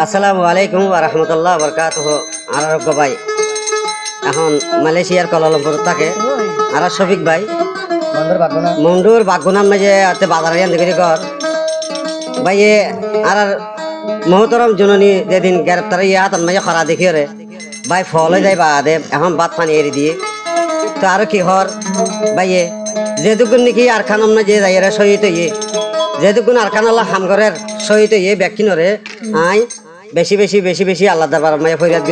আসসালামু আলাইকুম ওয়া রাহমাতুল্লাহি ওয়া বারাকাতুহু। আরোগ্য ভাই এখন মালয়েশিয়ার কুয়ালালামপুর থাকে। আর শফিক ভাই মন্ডুর বাগুনাম যে আতে বাজারে আনতে কর ভাই আর মহতরম জননী যেদিন গ্রেপ্তার ইয়া তার মাঝে খরা দেখি রে ভাই ফল হয়ে যায় বা দে এখন ভাত পানি এড়ি দিয়ে তো আর কি হর ভাইয়ে যেটুকুন নাকি আর খানম না যে যাই রে শহীদ ইয়ে যেটুকুন আর খান আল্লাহ হাম ঘরের শহীদ ইয়ে ব্যক্তি নরে আই বেশি বেশি বেশি বেশি আল্লাহ দরবার মাঝে ফরিয়াদ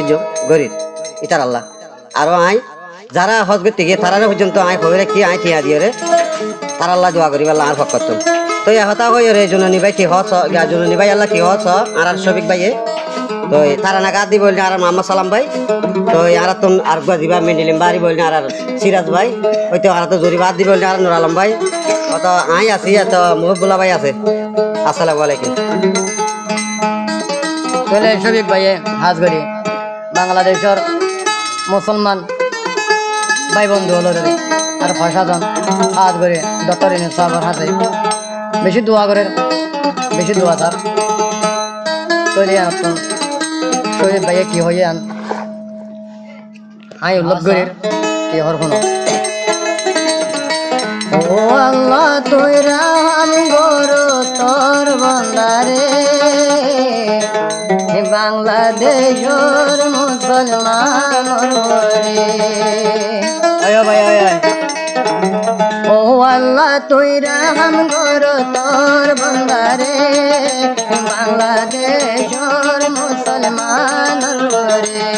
গরিব ইতার আল্লাহ আরো আই যারা হজ করতে গিয়ে তারা পর্যন্ত আই খবরে কি আই ঠিয়া দিয়ে রে তার আল্লাহ দোয়া করি আল্লাহ আর ফক করতাম তো হতা হই রে জননী ভাই কি হস জননী ভাই আল্লাহ কি হস আর শফিক ভাইয়ে তো তারা নাকা দি বললেন আর মোহাম্মদ সালাম ভাই তো আর তো আর দিবা মেন্ডিলিম বাড়ি বললেন আর সিরাজ ভাই ওই তো আর তো জরিবাদ দি বললেন আর নুর আলম ভাই অত আই আছি এত মুহবুল্লাহ ভাই আছে। আসসালামু আলাইকুম। বলে শফিক ভাইয়ে হাজ করি বাংলাদেশের মুসলমান ভাই বন্ধু হলো রে আর প্রশাসন হাজ করে ডক্টর ইউনূস সাহেবের হাতে বেশি দোয়া করে বেশি দোয়া তার চলে আসুন শহীদ ভাইয়ে কি হয়ে আন আই উল্লেখ করি কি হর কোনো ও আল্লাহ তুই রাম গরু তোর বন্দারে বাংলাদেশের মুসলমান ও আল্লাহ তুই রাম গরু তোর বন্দারে বাংলাদেশের মুসলমান রে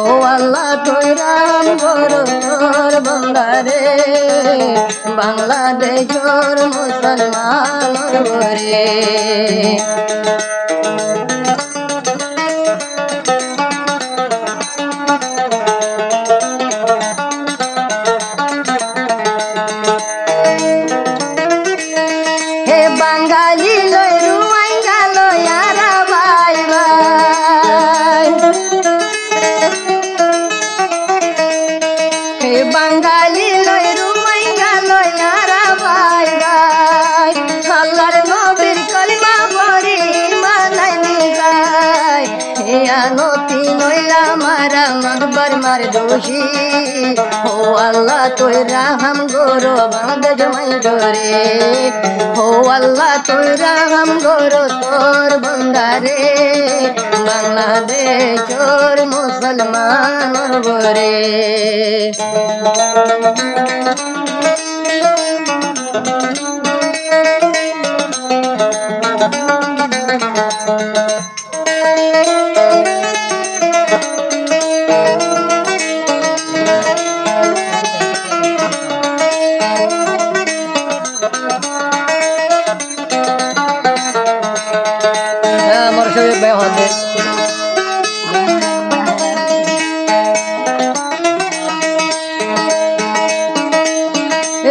ও আল্লাহ তুই রাম গরু তোর বন্দারে বাংলাদেশের মুসলমান রে বাঙালি লই রুয়াই গেল ইয়ারা ভাই ভাই হে বাঙালি লই রুয়াই গেল ইয়ারা ভাই ভাই আল্লাহর নবীর কলিমা পড়ি মালাই নিগাই হে আনতি নইলা মারা মকবর মার দোষী ও আল্লাহ তুই রাহম গোরো বাঁধ জমাই ডরে ও আল্লাহ তুই রাহম গোরো তোর বন্দারে বাংলাদেশের মুসলমান বরে শফিক ভাই হতে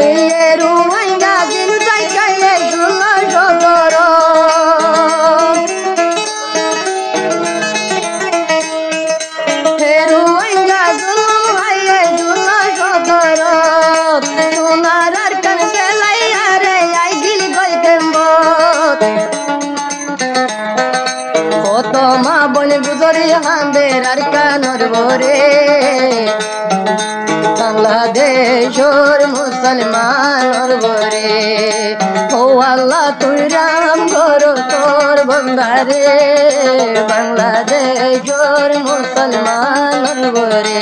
এই রুয়াই গাজিন চাইকাইলে ষোলো সতেরো রুয়াই গাজুল ভাইয়ে ষোলো সতেরো সোনার আর কান পেলাই আরে আই গিল গই কেম্বত কত মা বনে গুজরি হাঁদের আর কানর ভরে বাংলাদেশের মুসলমান ভরে ও আল্লাহ তুই রাম গরু তোর বন্দারে বাংলাদেশের মুসলমান ভরে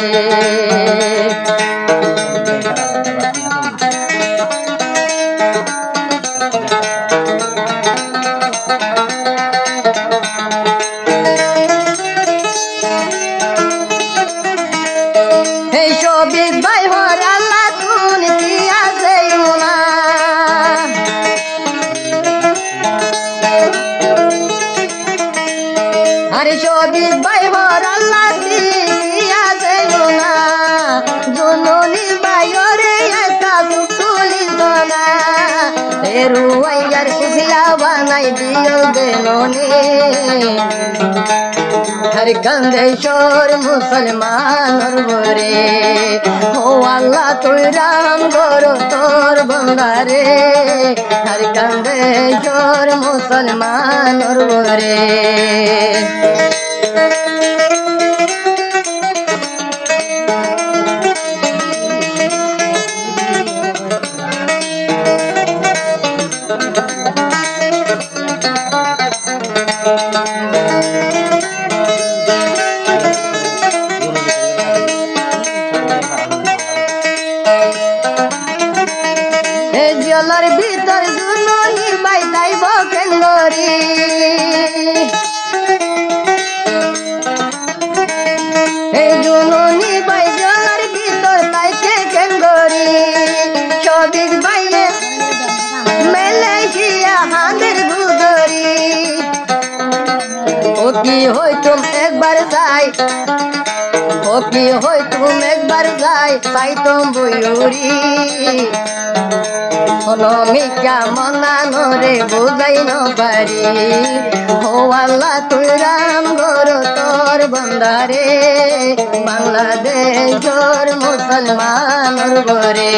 শফিক ভাই হর আল্লাহ তুন কি আছে না আরে শফিক ভাই হর আল্লাহ কি আছে না জননী ভাই রে একটা তুলি না রুয়াইয়ার কুশিলা বানাই দিও দেননি हर कंदेश्वर मुसलमान रे हो अल्लाह तू राम गोरो तोर बंदारे हर कंदेश्वर मुसलमान रे জলার ভিতর দুননি বাইতাই বকেন গরি এই দুননি বাই জলার ভিতর তাইকে কেন গরি সবিক বাইয়ে মেলেশিয়া হাঁদের গুদরি ও কি হই তুম একবার যাই ও কি হই তুম একবার যাই তাই তুম বইরি মিকা মনানো রে বুঝাই নারি হো আল্লাহ তুই রাম গোর তোর বন্দারে বাংলাদেশ তোর মুসলমান গোরে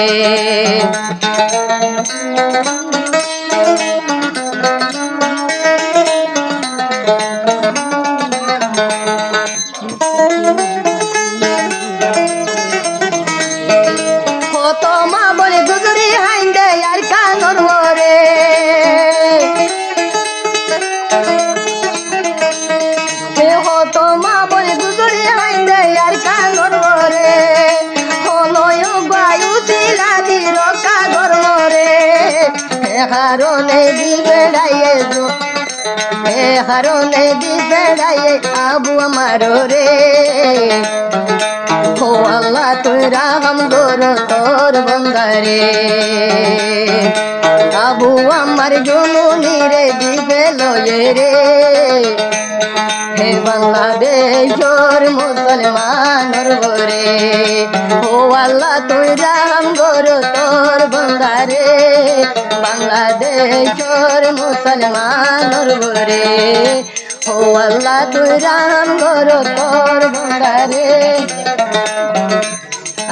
তোমা বলে গুজরি হাইন্দে আর কানর রে তোমা বলে গুজরি হাইন্দে আর কানর রে নয় বায়ু দিলা দি রকা গর্ম রে হারনে দি বেড়াইয়ে হারনে দি বেড়াইয়ে আবু আমার রে हो अल्लाह तू राम गोरो तोर बंदारे आबू अमर जुनूनी रे दिबे लोये रे हे बांग्लादेश और मुसलमान गोरे हो अल्लाह तू राम गोरो तोर बंदारे बांग्लादेश और मुसलमान गोरे हो अल्लाह तू राम गोरो तोर बंदारे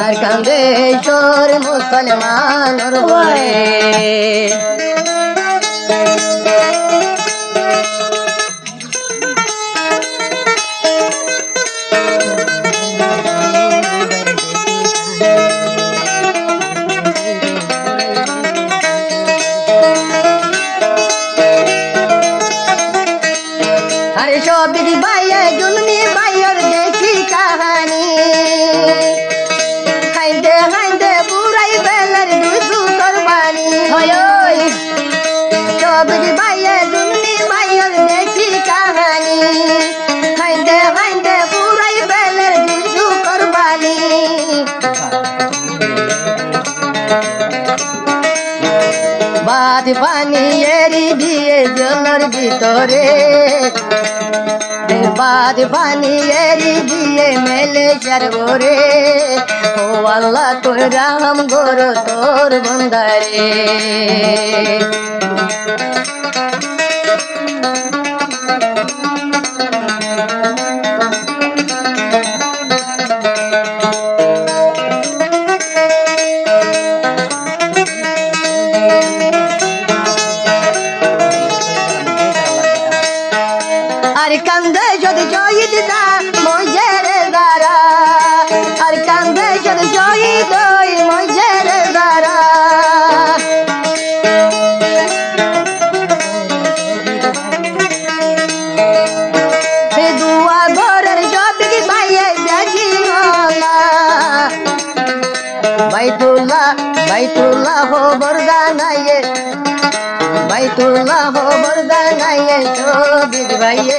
আর কান্দেশ্বর মুসলমান রে আরে সবিক ভাইয়ে জুলমি ভাইয়ের দেখি কাহানি হাইন্দে হাইন্দে বুড়াই বেলার দুসু করবানি সবিক ভাইয়ে জুলমি ভাইয়ের দেখি কাহানি হাইন্দে হাইন্দে বুড়াই বেলার দুসু করবানি বাদ পানি এরি দিয়ে জলের ভিতরে বাদ পানি এরি দিয়ে মেলে চারবরে ও আল্লাহ তোর রাম গোর তোর বন্দারে আর কান্দে যদি শহীদ না মজের দ্বারা আর কান্দে যদি শহীদ মজের দ্বারা দুয়া ঘরের সবিক ভাইয়ে দেখি বাইতুল্লাহ বাইতুল্লাহ হো বরদানাইয়ে বাইতুল্লাহ হো বরদানাইয়ে সবিক ভাইয়ে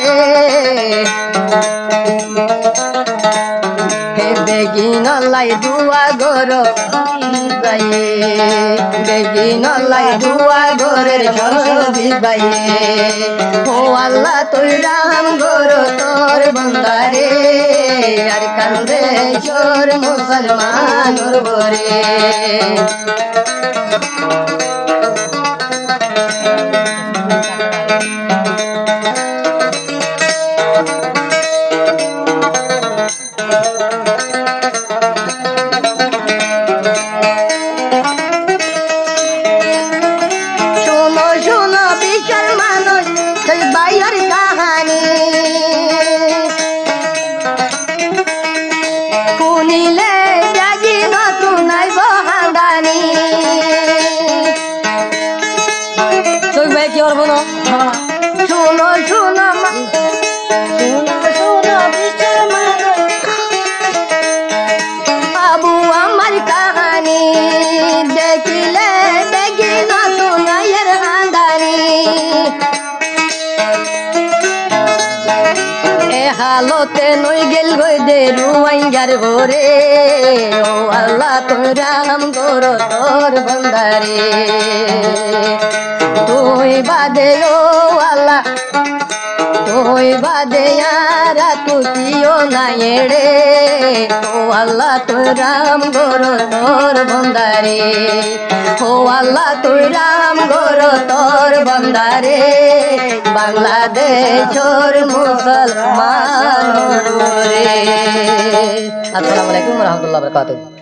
হে বেগিন লাই দুয়া ঘর ভাইয়ে বেগিন লাই দুয়া ঘরের সবিক ভাইয়ে ও আল্লাহ তুই রাম ঘর তোর বন্দারে আর কান্দেশ্বর মুসলমান রে হালতে নই গেল গই দে রুয়াইঙ্গার ভোরে ও আল্লাহ তোরা হাম গোর তোর বন্দারে তুই বাদে ও আল্লাহ তুই বাদে यारा তুইও না এড়ে ও আল্লাহ তুই রাম গোর তোর বন্দারে ও আল্লাহ তুই রাম গোর তোর বন্দারে বাংলাদেশের মুসলমান রে। আসসালামু আলাইকুম ওয়া রাহমাতুল্লাহি ওয়া বারাকাতুহু।